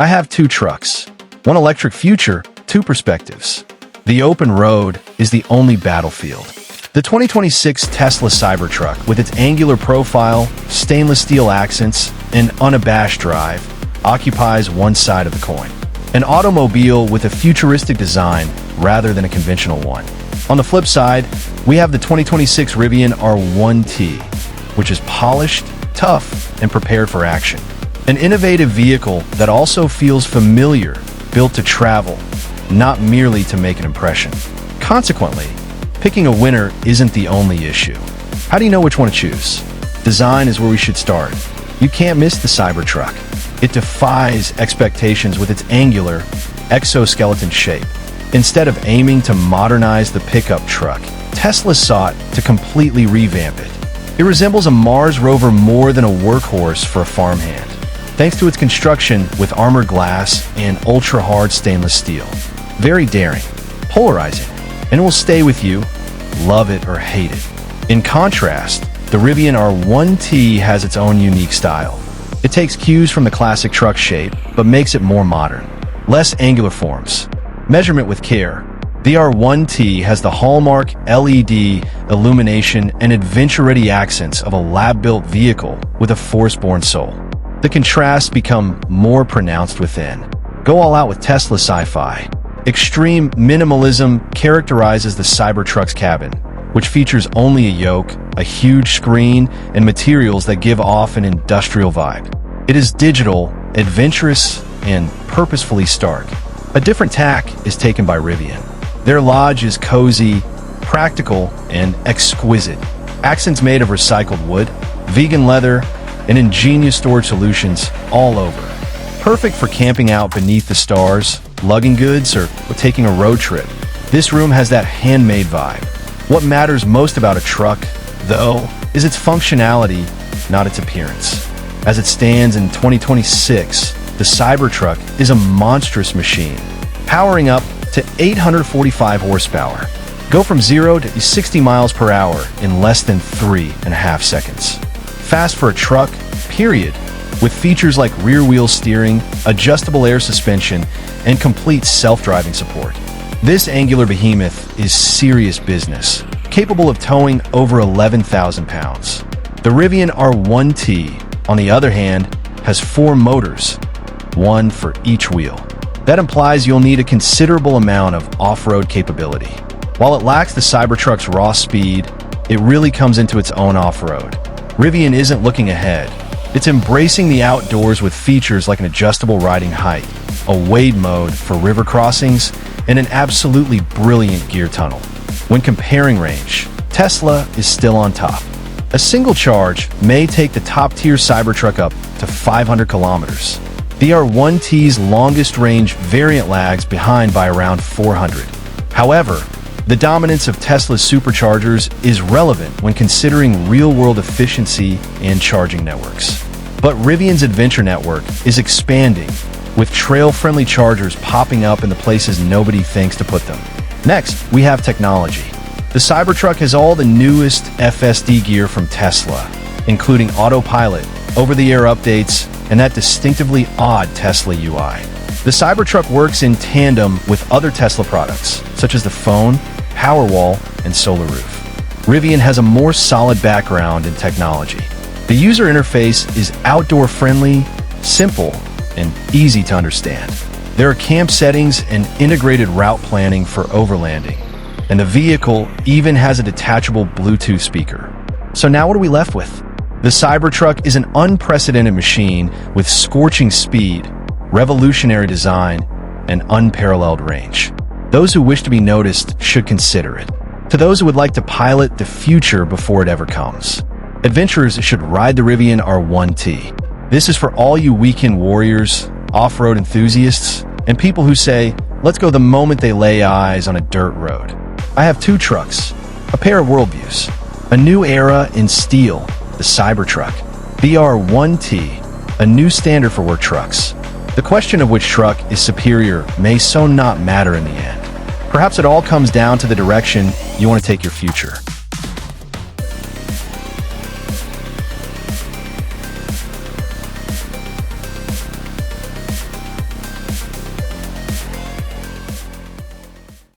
I have two trucks. One electric future, two perspectives. The open road is the only battlefield. The 2026 Tesla Cybertruck, with its angular profile, stainless steel accents, and unabashed drive, occupies one side of the coin. An automobile with a futuristic design rather than a conventional one. On the flip side, we have the 2026 Rivian R1T, which is polished, tough, and prepared for action. An innovative vehicle that also feels familiar, built to travel, not merely to make an impression. Consequently, picking a winner isn't the only issue. How do you know which one to choose? Design is where we should start. You can't miss the Cybertruck. It defies expectations with its angular, exoskeleton shape. Instead of aiming to modernize the pickup truck, Tesla sought to completely revamp it. It resembles a Mars rover more than a workhorse for a farmhand, thanks to its construction with armored glass and ultra-hard stainless steel. Very daring, polarizing, and it will stay with you, love it or hate it. In contrast, the Rivian R1T has its own unique style. It takes cues from the classic truck shape, but makes it more modern. Less angular forms. Measurement with care. The R1T has the hallmark LED illumination and adventure-ready accents of a lab-built vehicle with a force-born soul. The contrasts become more pronounced within. Go all out with Tesla Sci-Fi. Extreme minimalism characterizes the Cybertruck's cabin, which features only a yoke, a huge screen, and materials that give off an industrial vibe. It is digital, adventurous, and purposefully stark. A different tack is taken by Rivian. Their lodge is cozy, practical, and exquisite. Accents made of recycled wood, vegan leather, and ingenious storage solutions all over. Perfect for camping out beneath the stars, lugging goods, or taking a road trip. This room has that handmade vibe. What matters most about a truck, though, is its functionality, not its appearance. As it stands in 2026, the Cybertruck is a monstrous machine, powering up to 845 horsepower. Go from 0 to 60 miles per hour in less than 3.5 seconds. Fast for a truck, period, with features like rear-wheel steering, adjustable air suspension, and complete self-driving support. This angular behemoth is serious business, capable of towing over 11,000 pounds. The Rivian R1T, on the other hand, has 4 motors, one for each wheel. That implies you'll need a considerable amount of off-road capability. While it lacks the Cybertruck's raw speed, it really comes into its own off-road. Rivian isn't looking ahead. It's embracing the outdoors with features like an adjustable riding height, a wade mode for river crossings, and an absolutely brilliant gear tunnel. When comparing range, Tesla is still on top. A single charge may take the top-tier Cybertruck up to 500 kilometers. The R1T's longest range variant lags behind by around 400. However, the dominance of Tesla's superchargers is relevant when considering real-world efficiency and charging networks. But Rivian's adventure network is expanding, with trail-friendly chargers popping up in the places nobody thinks to put them. Next, we have technology. The Cybertruck has all the newest FSD gear from Tesla, including autopilot, over-the-air updates, and that distinctively odd Tesla UI. The Cybertruck works in tandem with other Tesla products, such as the phone, Powerwall, and Solar Roof. Rivian has a more solid background in technology. The user interface is outdoor-friendly, simple, and easy to understand. There are camp settings and integrated route planning for overlanding, and the vehicle even has a detachable Bluetooth speaker. So now what are we left with? The Cybertruck is an unprecedented machine with scorching speed, revolutionary design, and unparalleled range. Those who wish to be noticed should consider it. To those who would like to pilot the future before it ever comes, adventurers should ride the Rivian R1T. This is for all you weekend warriors, off-road enthusiasts, and people who say, let's go the moment they lay eyes on a dirt road. I have two trucks, a pair of worldviews, a new era in steel, the Cybertruck, the R1T, a new standard for work trucks. The question of which truck is superior may so not matter in the end. Perhaps it all comes down to the direction you want to take your future.